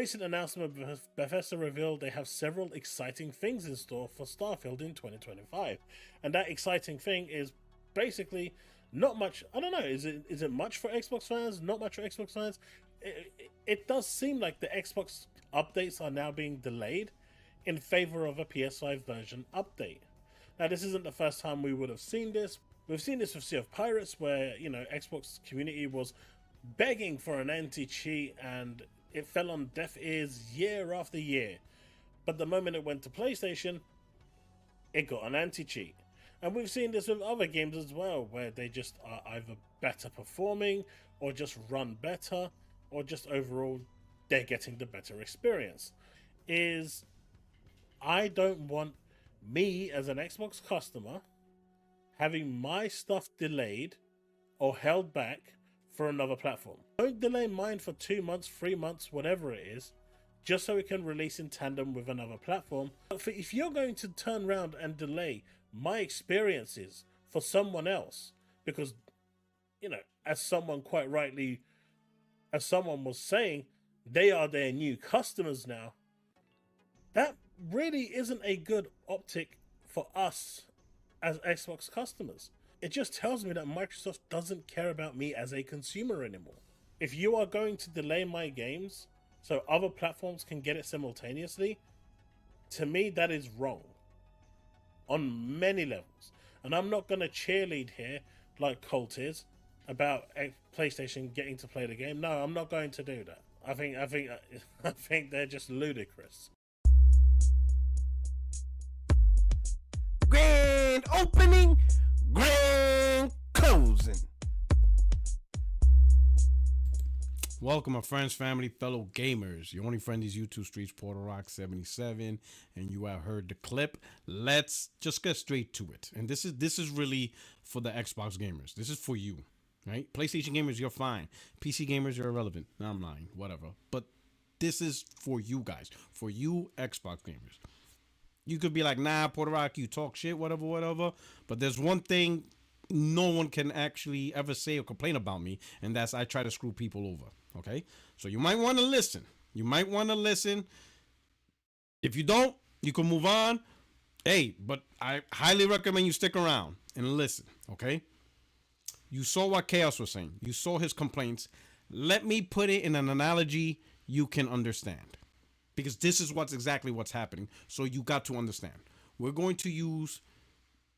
Recent announcement, Bethesda revealed they have several exciting things in store for Starfield in 2025, and that exciting thing is basically not much. I don't know. Is it much for Xbox fans? Not much for Xbox fans. It does seem like the Xbox updates are now being delayed in favor of a PS5 version update. Now, this isn't the first time we would have seen this. We've seen this with Sea of Pirates, where Xbox community was begging for an anti-cheat, and it fell on deaf ears year after year. But the moment it went to PlayStation, it got an anti-cheat. And we've seen this with other games as well, where they just are either better performing, or just run better, or just overall they're getting the better experience. I don't want me as an Xbox customer having my stuff delayed or held back for another platform. Don't delay mine for 2 months, 3 months, whatever it is, just so it can release in tandem with another platform. If you're going to turn around and delay my experiences for someone else, because, as someone quite rightly, as someone was saying, they are their new customers now, that really isn't a good optic for us as Xbox customers. It just tells me that Microsoft doesn't care about me as a consumer anymore. If you are going to delay my games so other platforms can get it simultaneously, to me that is wrong on many levels. And I'm not going to cheerlead here like Colt is about PlayStation getting to play the game. No, I'm not going to do that. I think they're just ludicrous. Grand opening, grand closing. Welcome, my friends, family, fellow gamers. Your only friend is YouTube Streets, Porter Rock 77, and you have heard the clip. Let's just get straight to it. And this is really for the Xbox gamers. This is for you, right? PlayStation gamers, you're fine. PC gamers, you're irrelevant. No, I'm lying, whatever. But this is for you guys, for you Xbox gamers. You could be like, nah, Porter Rock, you talk shit, whatever. But there's one thing no one can actually ever say or complain about me, and that's I try to screw people over. Okay? So you might want to listen. If you don't, you can move on. Hey, but I highly recommend you stick around and listen. Okay? You saw what Chaos was saying. You saw his complaints. Let me put it in an analogy you can understand. Because this is exactly what's happening. So you got to understand. We're going to use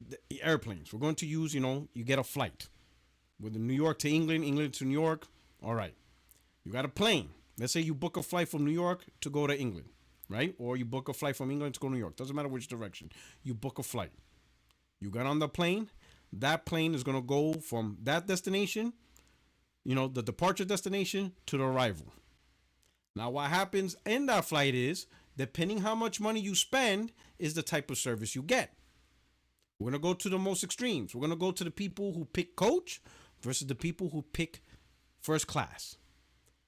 the airplanes. We're going to use, you get a flight. With New York to England, England to New York. All right. You got a plane. Let's say you book a flight from New York to go to England, right? Or you book a flight from England to go to New York. Doesn't matter which direction. You book a flight. You got on the plane. That plane is going to go from that destination, the departure destination, to the arrival. Now, what happens in that flight is, depending how much money you spend, is the type of service you get. We're going to go to the most extremes. We're going to go to the people who pick coach versus the people who pick first class.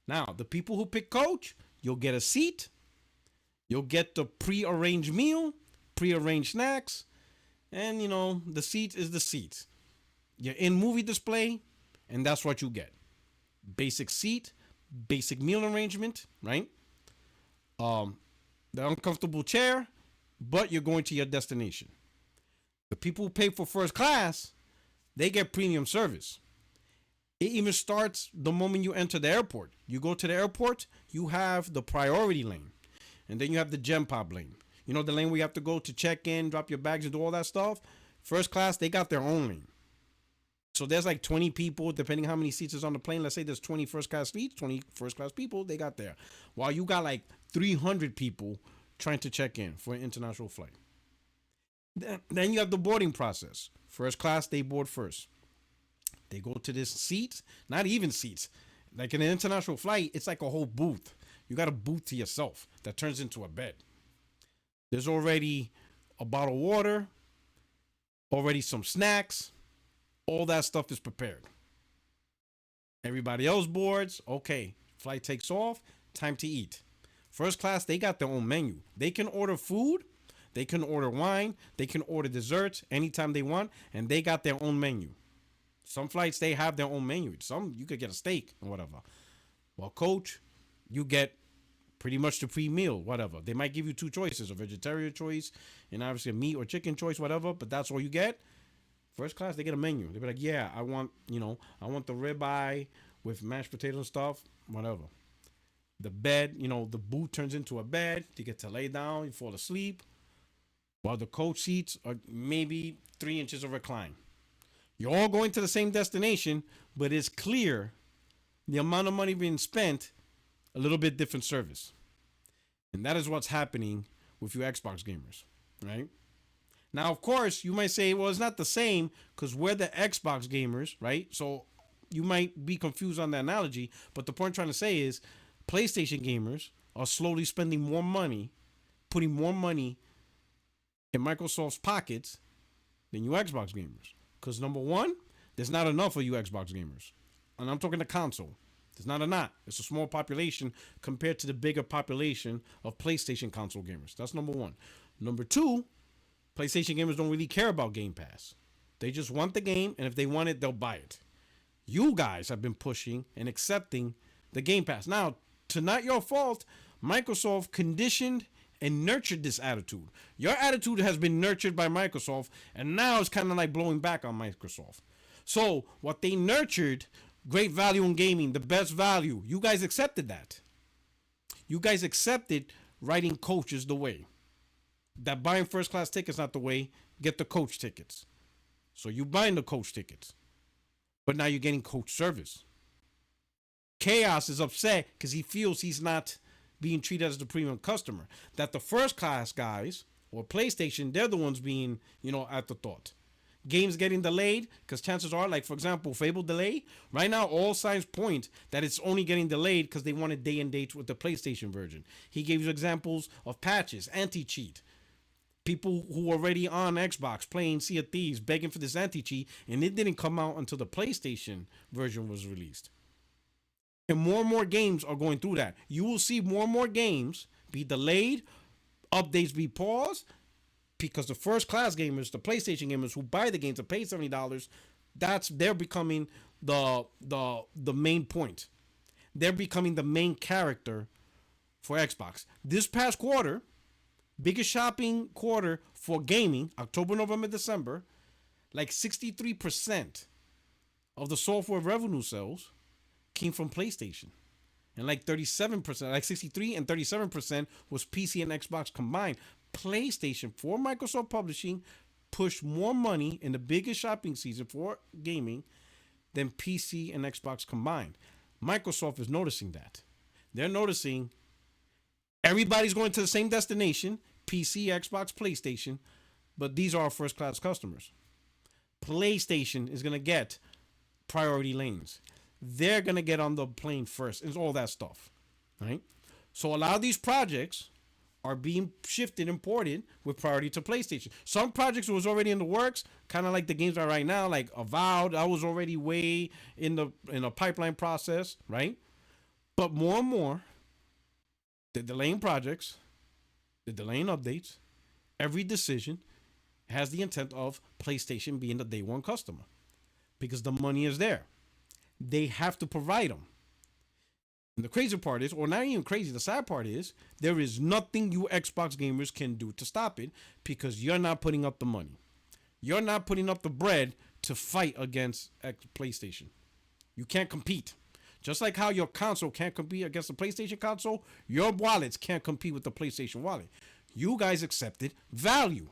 Now, the people who pick coach, you'll get a seat. You'll get the pre-arranged meal, pre-arranged snacks. And, the seat is the seat. You're in movie display, and that's what you get. Basic seat. Basic meal arrangement, right? The uncomfortable chair, but you're going to your destination. The people who pay for first class, they get premium service. It even starts the moment you enter the airport. You go to the airport, you have the priority lane. And then you have the gem pop lane. The lane where you have to go to check in, drop your bags, and do all that stuff. First class, they got their own lane. So there's like 20 people, depending how many seats is on the plane. Let's say there's 20 first class seats, 20 first class people, they got there. While you got like 300 people trying to check in for an international flight. Then you have the boarding process. First class, they board first. They go to this seat, not even seats. Like in an international flight, it's like a whole booth. You got a booth to yourself that turns into a bed. There's already a bottle of water, already some snacks. All that stuff is prepared. Everybody else boards. Okay, flight takes off. Time to eat. First class, they got their own menu. They can order food. They can order wine. They can order desserts anytime they want. And they got their own menu. Some flights, they have their own menu. Some, you could get a steak or whatever. Well, coach, you get pretty much the pre-meal, whatever. They might give you two choices, a vegetarian choice and obviously a meat or chicken choice, whatever, but that's all you get. First class, they get a menu. They be like, yeah, I want the ribeye with mashed potato and stuff, whatever. The bed, the boot turns into a bed. You get to lay down, you fall asleep. While the coach seats are maybe 3 inches of recline. You're all going to the same destination, but it's clear the amount of money being spent, a little bit different service. And that is what's happening with you Xbox gamers, right? Now, of course, you might say, well, it's not the same because we're the Xbox gamers, right? So you might be confused on the analogy, but the point I'm trying to say is PlayStation gamers are slowly spending more money, putting more money in Microsoft's pockets than you Xbox gamers. Because number one, there's not enough of you Xbox gamers. And I'm talking the console. There's not enough. It's a small population compared to the bigger population of PlayStation console gamers. That's number one. Number two, PlayStation gamers don't really care about Game Pass. They just want the game, and if they want it, they'll buy it. You guys have been pushing and accepting the Game Pass. Now, to not your fault, Microsoft conditioned and nurtured this attitude. Your attitude has been nurtured by Microsoft, and now it's kind of like blowing back on Microsoft. So, what they nurtured, great value in gaming, the best value, you guys accepted that. You guys accepted writing coaches the way. That buying first class tickets not the way, get the coach tickets. So you buying the coach tickets. But now you're getting coach service. Chaos is upset because he feels he's not being treated as the premium customer. That the first class guys or PlayStation, they're the ones being, at the thought. Games getting delayed because chances are, like for example, Fable delay. Right now, all signs point that it's only getting delayed because they wanted day and date with the PlayStation version. He gave you examples of patches, anti-cheat. People who were already on Xbox playing Sea of Thieves begging for this anti-cheat, and it didn't come out until the PlayStation version was released. And more games are going through that. You will see more and more games be delayed, updates be paused, because the first class gamers, the PlayStation gamers who buy the games to pay $70, they're becoming the main point. They're becoming the main character for Xbox. This past quarter, biggest shopping quarter for gaming, October, November, December, like 63% of the software revenue sales came from PlayStation. And like 37%, like 63 and 37% was PC and Xbox combined. PlayStation, for Microsoft Publishing, pushed more money in the biggest shopping season for gaming than PC and Xbox combined. Microsoft is noticing that. They're noticing everybody's going to the same destination, PC, Xbox, PlayStation, but these are our first class customers. PlayStation is going to get priority lanes. They're going to get on the plane first and all that stuff, right? So a lot of these projects are being shifted and ported with priority to PlayStation. Some projects was already in the works, kind of like the games are right now, like Avowed, that was already way in a pipeline process, right? But more and more, they're delaying projects, they're delaying updates. Every decision has the intent of PlayStation being the day one customer because the money is there. They have to provide them. And the crazy part is, or not even crazy, the sad part is, there is nothing you Xbox gamers can do to stop it because you're not putting up the money. You're not putting up the bread to fight against PlayStation. You can't compete. Just like how your console can't compete against the PlayStation console, your wallets can't compete with the PlayStation wallet. You guys accepted value.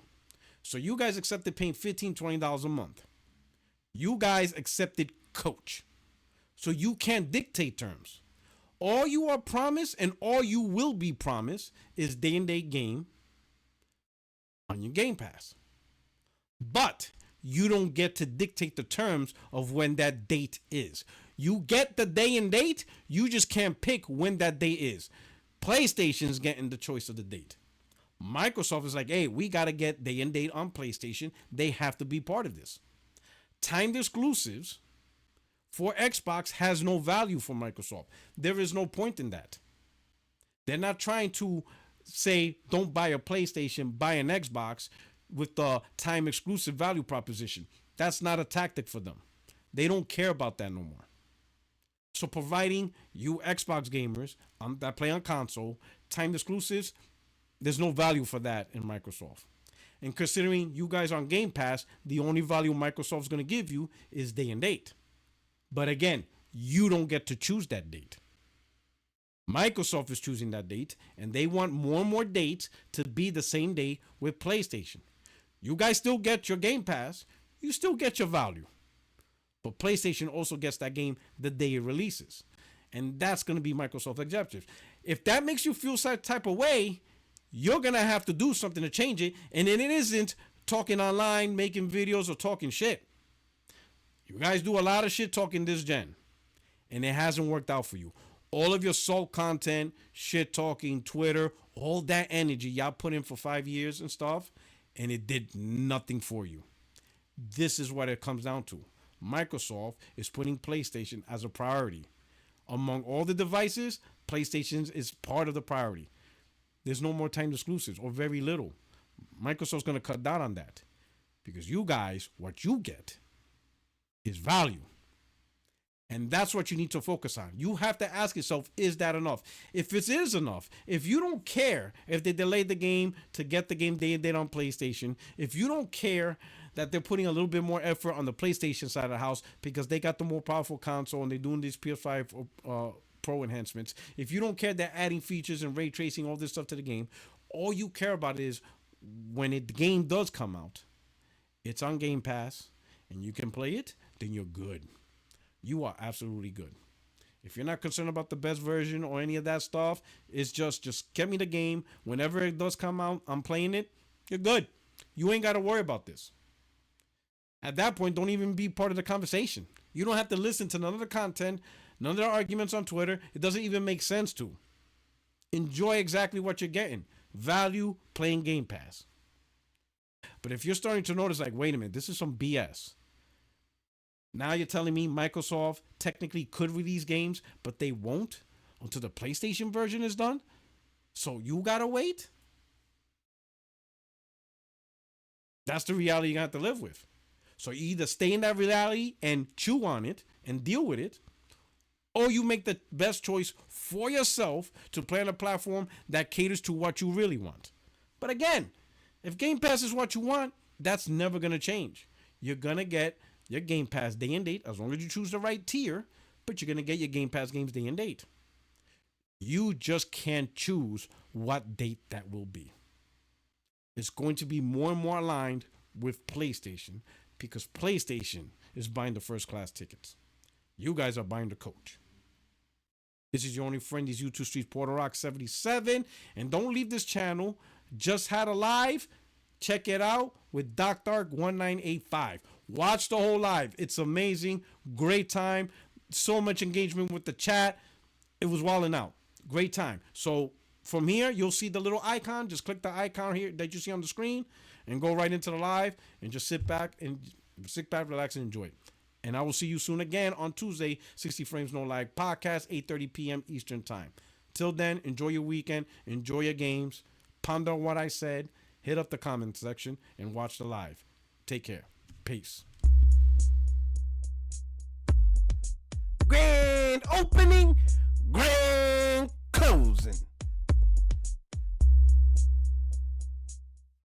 So you guys accepted paying $15, $20 a month. You guys accepted coach. So you can't dictate terms. All you are promised and all you will be promised is day and date game on your Game Pass. But you don't get to dictate the terms of when that date is. You get the day and date, you just can't pick when that date is. PlayStation's getting the choice of the date. Microsoft is like, hey, we got to get day and date on PlayStation. They have to be part of this. Timed exclusives for Xbox has no value for Microsoft. There is no point in that. They're not trying to say, don't buy a PlayStation, buy an Xbox with the time exclusive value proposition. That's not a tactic for them. They don't care about that no more. So providing you Xbox gamers that play on console, timed exclusives, there's no value for that in Microsoft. And considering you guys on Game Pass, the only value Microsoft's going to give you is day and date. But again, you don't get to choose that date. Microsoft is choosing that date, and they want more and more dates to be the same day with PlayStation. You guys still get your Game Pass. You still get your value. But PlayStation also gets that game the day it releases. And that's going to be Microsoft's objective. If that makes you feel some type of way, you're going to have to do something to change it. And then it isn't talking online, making videos, or talking shit. You guys do a lot of shit talking this gen. And it hasn't worked out for you. All of your salt content, shit talking, Twitter, all that energy y'all put in for 5 years and stuff, and it did nothing for you. This is what it comes down to. Microsoft is putting PlayStation as a priority. Among all the devices, PlayStation is part of the priority. There's no more timed exclusives, or very little. Microsoft's going to cut down on that. Because you guys, what you get is value. And that's what you need to focus on. You have to ask yourself, is that enough? If it is enough, if you don't care if they delayed the game to get the game day and date on PlayStation, if you don't care that they're putting a little bit more effort on the PlayStation side of the house because they got the more powerful console and they're doing these PS5 Pro enhancements, if you don't care they're adding features and ray tracing, all this stuff to the game, all you care about is when the game does come out, it's on Game Pass and you can play it, then you're good. You are absolutely good. If you're not concerned about the best version or any of that stuff, it's just get me the game. Whenever it does come out, I'm playing it. You're good. You ain't got to worry about this. At that point, don't even be part of the conversation. You don't have to listen to none of the content, none of the arguments on Twitter. It doesn't even make sense to. Enjoy exactly what you're getting. Value playing Game Pass. But if you're starting to notice, like, wait a minute, this is some BS. Now you're telling me Microsoft technically could release games, but they won't until the PlayStation version is done? So you gotta wait? That's the reality you're gonna have to live with. So you either stay in that reality and chew on it and deal with it, or you make the best choice for yourself to play on a platform that caters to what you really want. But again, if Game Pass is what you want, that's never gonna change. You're gonna get your Game Pass day and date, as long as you choose the right tier, but you're going to get your Game Pass games day and date. You just can't choose what date that will be. It's going to be more and more aligned with PlayStation because PlayStation is buying the first class tickets. You guys are buying the coach. This is your only friend, these YouTube Streets, Porter Rock 77. And don't leave this channel. Just had a live. Check it out with Dr. 1985. Watch the whole live. It's amazing. Great time. So much engagement with the chat. It was wilding out. Great time. So from here, you'll see the little icon. Just click the icon here that you see on the screen and go right into the live and just sit back, relax, and enjoy it. And I will see you soon again on Tuesday, 60 Frames No Lag podcast, 8:30 p.m. Eastern Time. Till then, enjoy your weekend. Enjoy your games. Ponder what I said. Hit up the comment section and watch the live. Take care. Peace. Grand opening